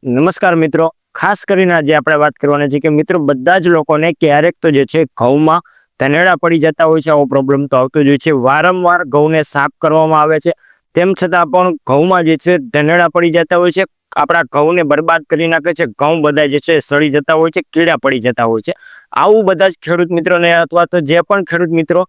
નમસ્કાર મિત્રો, ખાસ કરીને આજે આપણે વાત કરવાની છે કે મિત્રો બધા જ લોકોને ક્યારેક તો જે છે ઘઉંમાં ધનેડા પડી જતા હોય છે. આવો પ્રોબ્લેમ તો આવતો જ હોય છે. વારંવાર ઘઉંને સાફ કરવામાં આવે છે, તેમ છતાં પણ ઘઉંમાં જે છે ધનેડા પડી જતા હોય છે. આપણા ઘઉંને બરબાદ કરી નાખે છે. ઘઉં બધા જે છે સડી જતા હોય છે, કીડા પડી જતા હોય છે. આવું બધા જ ખેડૂત મિત્રોને અથવા તો જે પણ ખેડૂત મિત્રો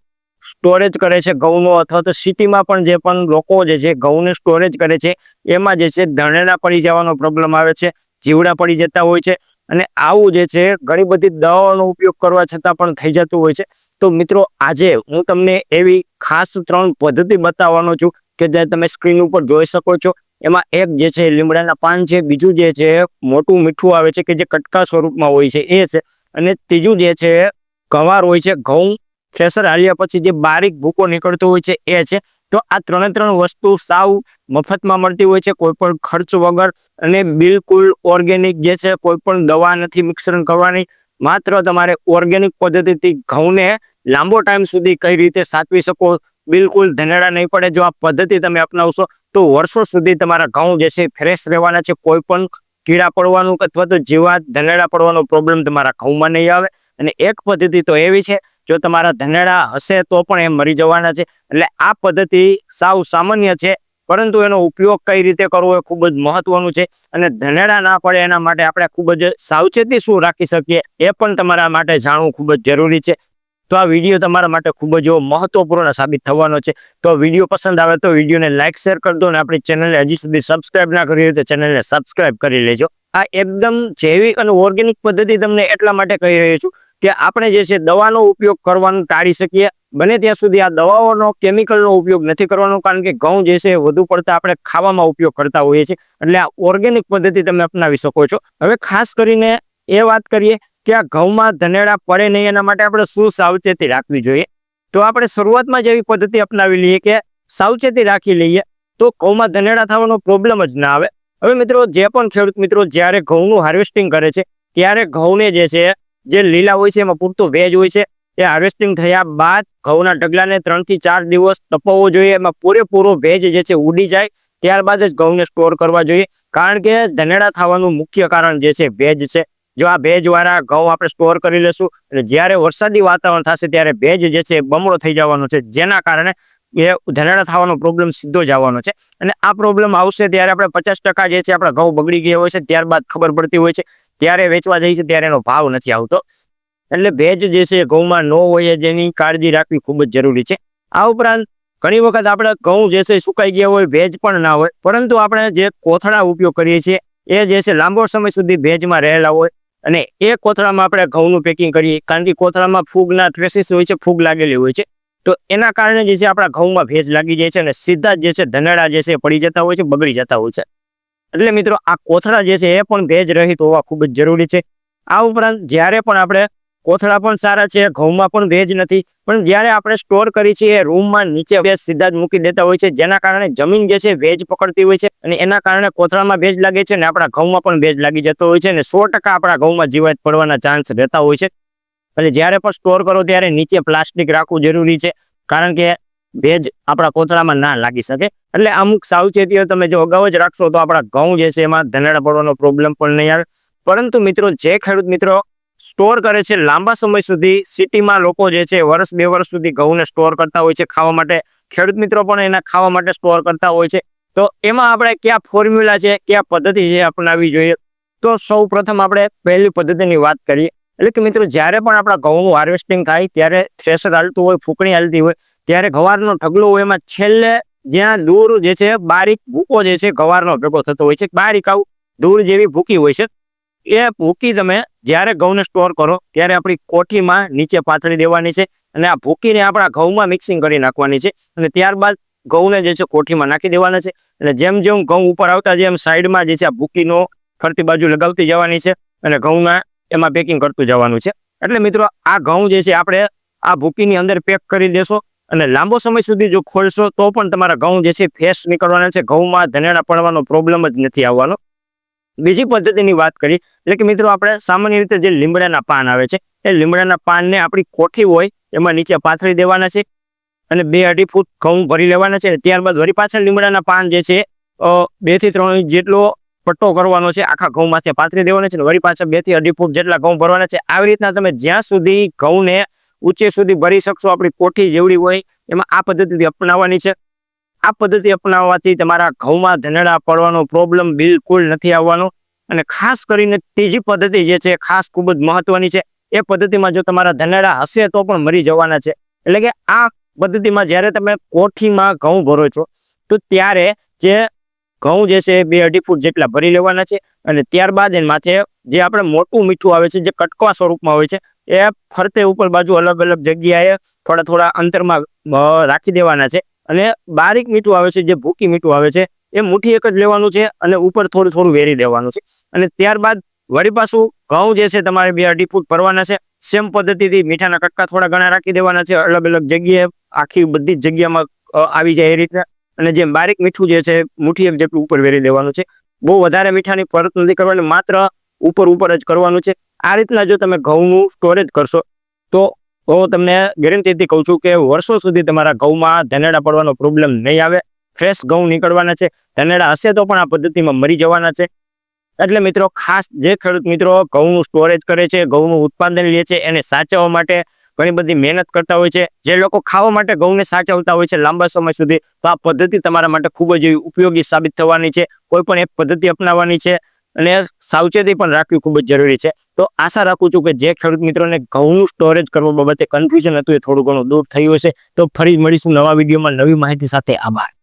સ્ટોરેજ કરે છે ઘઉંનો, અથવા તો સિટીમાં પણ જે પણ લોકો જે છે ઘઉંને સ્ટોરેજ કરે છે, એમાં જે છે ધનેડા પડી જવાનો પ્રોબ્લેમ આવે છે, જીવડા પડી જતા હોય છે. અને આવું જે છે ઘણી બધી દવાઓનો ઉપયોગ કરવા છતાં પણ થઈ જતું હોય છે. તો મિત્રો આજે હું તમને એવી ખાસ 3 પદ્ધતિ બતાવવાનો છું કે જે તમે સ્ક્રીન ઉપર જોઈ શકો છો. એમાં એક જે છે લીમડાના પાન છે, બીજું જે છે મોટું મીઠું આવે છે કે જે કટકા સ્વરૂપમાં હોય છે એ છે, અને ત્રીજું જે છે ગવાર હોય છે. ઘઉં થ્રેસર હાલ્યા પછી જે બારીક ભૂકો નીકળતો હોય છે એ છે. તો આ 3 વસ્તુ સાવ મફતમાં મળતી હોય છે, કોઈ પણ ખર્ચ વગર, અને બિલકુલ ઓર્ગેનિક જે છે. કોઈ પણ દવા નથી મિશ્રણ કરવાની. માત્ર તમારે ઓર્ગેનિક પદ્ધતિથી ઘઉંને લાંબો ટાઈમ સુધી કઈ રીતે સાચવી શકો, બિલકુલ ધનેડા નહીં પડે. જો આ પદ્ધતિ તમે અપનાવશો તો વર્ષો સુધી તમારા ઘઉં જે છે ફ્રેશ રહેવાના છે. કોઈ પણ કીડા પડવાનું અથવા તો જીવાત ધનેડા પડવાનો પ્રોબ્લેમ તમારા ઘઉંમાં નહીં આવે. અને એક પદ્ધતિ તો એવી છે, જો તમારા ધનેડા હશે તો પણ એ મરી જવાના છે. એટલે આ પદ્ધતિ સાવ સામાન્ય છે, પરંતુ એનો ઉપયોગ કઈ રીતે કરવો એ ખૂબ જ મહત્વનું છે. અને ધનેડા ના પડે એના માટે આપણે ખૂબ જ સાવચેતી શું રાખી શકીએ એ પણ તમારા માટે જાણવું ખૂબ જ જરૂરી છે. તો આ વિડીયો તમારા માટે ખૂબ જ મહત્વપૂર્ણ સાબિત થવાનો છે. તો વિડીયો પસંદ આવે તો વિડીયોને લાઇક શેર કરી દો, અને આપણી ચેનલને હજી સુધી સબસ્ક્રાઇબ ના કરી હોય તો ચેનલને સબસ્ક્રાઇબ કરી લેજો. આ એકદમ જૈવિક અને ઓર્ગેનિક પદ્ધતિ તમને એટલા માટે કહી રહ્યો છું કે આપણે જે છે દવાનો ઉપયોગ કરવાનું ટાળી શકીએ. બને ત્યાં સુધી આ દવાઓનો, કેમિકલનો ઉપયોગ નથી કરવાનો, કારણ કે ઘઉં જે છે વધુ પડતા આપણે ખાવામાં ઉપયોગ કરતા હોઈએ છીએ. એટલે આ ઓર્ગેનિક પદ્ધતિ તમે અપનાવી શકો છો. હવે ખાસ કરીને એ વાત કરીએ કે આ ઘઉંમાં ધનેડા પડે નહીં એના માટે આપણે શું સાવચેતી રાખવી જોઈએ. તો આપણે શરૂઆતમાં જ એવી પદ્ધતિ અપનાવી લઈએ કે સાવચેતી રાખી લઈએ તો ઘઉંમાં ધનેડા થવાનો પ્રોબ્લેમ જ ના આવે. હવે મિત્રો, જે પણ ખેડૂત મિત્રો જ્યારે ઘઉંનું હાર્વેસ્ટિંગ કરે છે ત્યારે ઘઉંને જે છે, જે લીલા હોય છે એમાં પૂરતો ભેજ હોય છે. એ હાર્વેસ્ટિંગ થયા બાદ ઘઉંના ઢગલાને 3 થી 4 દિવસ તપવવો જોઈએ. એમાં પૂરેપૂરો ભેજ જે છે ઉડી જાય ત્યારબાદ જ ઘઉંને સ્ટોર કરવા જોઈએ. કારણ કે ધનેડા થવાનું મુખ્ય કારણ જે છે ભેજ છે. જો આ ભેજવાળા ઘઉં આપણે સ્ટોર કરી લેશું એટલે જ્યારે વરસાદી વાતાવરણ થશે ત્યારે ભેજ જે છે બમણો થઈ જવાનો છે, જેના કારણે એ ધનેડા થવાનો પ્રોબ્લેમ સીધો જ આવવાનો છે. અને આ પ્રોબ્લેમ આવશે ત્યારે આપણે 50% જે છે આપણા ઘઉં બગડી ગયા હોય છે, ત્યારબાદ ખબર પડતી હોય છે. ત્યારે વેચવા જાય છે ત્યારે એનો ભાવ નથી આવતો. એટલે ભેજ જે છે ઘઉંમાં ન હોય જેની કાળજી રાખવી ખૂબ જ જરૂરી છે. આ ઉપરાંત ઘણી વખત આપણે ઘઉં જે છે સુકાઈ ગયા હોય, ભેજ પણ ના હોય, પરંતુ આપણે જે કોથળા ઉપયોગ કરીએ છીએ એ જે છે લાંબો સમય સુધી ભેજમાં રહેલા હોય, અને એ કોથળામાં આપણે ઘઉંનું પેકિંગ કરીએ, કારણ કે કોથળામાં ફૂગના ટ્રેસીસ હોય છે, ફૂગ લાગેલી હોય છે. તો એના કારણે જે છે આપણા ઘઉંમાં ભેજ લાગી જાય છે, અને સીધા જે છે ધનેડા જે છે પડી જતા હોય છે, બગડી જતા હોય છે. એટલે મિત્રો, આ કોથળા જે છે એ પણ ભેજ રહિત હોવા ખૂબ જ જરૂરી છે. આ ઉપરાંત જ્યારે પણ આપણે, કોથળા પણ સારા છે, ઘઉંમાં પણ ભેજ નથી, પણ જ્યારે આપણે સ્ટોર કરી છીએ રૂમમાં નીચે ભેજ સીધા જ મૂકી દેતા હોય છે, જેના કારણે જમીન જે છે ભેજ પકડતી હોય છે, અને એના કારણે કોથળામાં ભેજ લાગે છે, અને આપણા ઘઉંમાં પણ ભેજ લાગી જતો હોય છે, અને 100% આપણા ઘઉંમાં જીવાત પડવાના ચાન્સ રહેતા હોય છે. એટલે જ્યારે પણ સ્ટોર કરો ત્યારે નીચે પ્લાસ્ટિક રાખવું જરૂરી છે, કારણ કે ભેજ આપણા કોથળામાં ના લાગી શકે. એટલે અમુક સાવચેતીઓ તમે જો અગાઉ જ રાખશો તો આપણા ઘઉં જે છે એમાં ધનેડા પડવાનો પ્રોબ્લેમ પણ નહીં આવે. પરંતુ મિત્રો, જે ખેડૂત મિત્રો સ્ટોર કરે છે લાંબા સમય સુધી, સિટીમાં લોકો જે છે વર્ષ 2 વર્ષ સુધી ઘઉંને સ્ટોર કરતા હોય છે ખાવા માટે, ખેડૂત મિત્રો પણ એના ખાવા માટે સ્ટોર કરતા હોય છે. તો એમાં આપણે કયા ફોર્મ્યુલા છે, કયા પદ્ધતિ છે અપનાવવી જોઈએ. તો સૌ પ્રથમ આપણે પહેલી પદ્ધતિની વાત કરીએ. એટલે કે મિત્રો, જ્યારે પણ આપણા ઘઉંનું હાર્વેસ્ટિંગ થાય ત્યારે થ્રેશર હાલતું હોય, ફૂંકણી હાલતી હોય, ત્યારે ગવારનો ઢગલો હોય, એમાં છેલ્લે જ્યાં દૂર જે છે બારીક ભૂકો જે છે ગવારનો ભેગો થતો હોય છે, બારીક આવું દૂર જેવી ભૂકી હોય છે. એ ભૂકી તમે જ્યારે ઘઉંને સ્ટોર કરો ત્યારે આપણી કોઠીમાં નીચે પાથરી દેવાની છે, અને આ ભૂકીને આપણા ઘઉંમાં મિક્સિંગ કરી નાખવાની છે, અને ત્યારબાદ ઘઉંને જે છે કોઠીમાં નાખી દેવાના છે. અને જેમ જેમ ઘઉં ઉપર આવતા જેમ સાઈડમાં જે છે આ ભૂકીનો ફરતી બાજુ લગાવતી જવાની છે, અને ઘઉંના એમાં પેકિંગ કરતું જવાનું છે. એટલે મિત્રો, આ ઘઉં જે છે આપણે આ ભૂકીની અંદર પેક કરી દેશો, અને લાંબો સમય સુધી જો ખોલશો તો પણ તમારા ઘઉં જે છે ફ્રેશ નીકળવાના છે. ઘઉંમાં ધનેડા પડવાનો પ્રોબ્લેમ જ નથી આવવાનો. બીજી પદ્ધતિની વાત કરી, એટલે કે મિત્રો, આપણે સામાન્ય રીતે જે લીમડાના પાન આવે છે એ લીમડાના પાનને આપણી કોઠી હોય એમાં નીચે પાથરી દેવાના છે, અને 2-2.5 ફૂટ ઘઉં ભરી લેવાના છે. ત્યારબાદ વળી પાછા લીમડાના પાન જે છે 2 થી 3 ઇંચ જેટલો પટ્ટો કરવાનો છે, આખા ઘઉંમાંથી પાથરી દેવાનો છે, વળી પાછા 2 થી 2.5 ફૂટ જેટલા ઘઉં ભરવાના છે. આવી રીતના તમે જ્યાં સુધી ઘઉંને ઊંચે સુધી ભરી શકશો, આપણી કોઠી જેવડી હોય એમાં આ પદ્ધતિથી અપનાવવાની છે. આ પદ્ધતિ અપનાવવાથી તમારા ઘઉંમાં ધનેડા પડવાનો પ્રોબ્લેમ બિલકુલ નથી આવવાનો. અને ખાસ કરીને ત્રીજી પદ્ધતિ જે છે ખાસ ખૂબ જ મહત્વની છે. એ પદ્ધતિમાં જો તમારા ધનેડા હશે તો પણ મરી જવાના છે. એટલે કે આ પદ્ધતિમાં જ્યારે તમે કોઠીમાં ઘઉં ભરો છો તો ત્યારે જે ઘઉં જે છે 2-2.5 ફૂટ જેટલા ભરી લેવાના છે. અને ત્યારબાદ એના માથે જે આપણે મોટું મીઠું આવે છે, જે કટકા સ્વરૂપમાં હોય છે, એ ફરતે ઉપર બાજુ અલગ અલગ જગ્યાએ થોડા અંતરમાં રાખી દેવાના છે. અને બારીક મીઠું આવે છે, જે ભૂકી મીઠું આવે છે, એ મુઠ્ઠી એક જ લેવાનું છે અને ઉપર થોડું વેરી દેવાનું છે. અને ત્યારબાદ વળી પાછું ઘઉં જે છે તમારે 2-2.5 ફૂટ ભરવાના છે. સેમ પદ્ધતિથી મીઠાના કટકા થોડા ઘણા રાખી દેવાના છે, અલગ અલગ જગ્યાએ, આખી બધી જ જગ્યામાં આવી જાય એ રીતના. અને જે બારીક મીઠું જે છે મુઠ્ઠી એક જેટલું ઉપર વેરી દેવાનું છે. બહુ વધારે મીઠાની પરત નથી કરવાની, માત્ર ઉપર જ કરવાનું છે. આ રીતના જો તમે ઘઉંનું સ્ટોરેજ કરશો તો તમને ગેરંટીથી કહું છું કે વર્ષો સુધી તમારા ઘઉંમાં ધનેડા પડવાનો પ્રોબ્લેમ નહીં આવે. ફ્રેશ ઘઉં નીકળવાના છે. ધનેડા હશે તો પણ આ પદ્ધતિમાં મરી જવાના છે. એટલે મિત્રો ખાસ જે ખેડૂત મિત્રો ઘઉંનું સ્ટોરેજ કરે છે, ઘઉંનું ઉત્પાદન લે છે, એને સાચવવા માટે ઘણી બધી મહેનત કરતા હોય છે. જે લોકો ખાવા માટે ઘઉંને સાચવતા હોય છે લાંબા સમય સુધી, તો આ પદ્ધતિ તમારા માટે ખૂબ જ ઉપયોગી સાબિત થવાની છે. કોઈ પણ એક પદ્ધતિ અપનાવવાની છે અને સાવચેતી પણ રાખવી ખૂબ જ જરૂરી છે. તો આશા રાખું છું કે જે ખેડૂત મિત્રોને ઘઉંનું સ્ટોરેજ કરવા બાબતે કન્ફ્યુઝન હતું એ થોડું ઘણું દૂર થયું હશે. તો ફરી મળીશું નવા વિડીયોમાં નવી માહિતી સાથે. આભાર.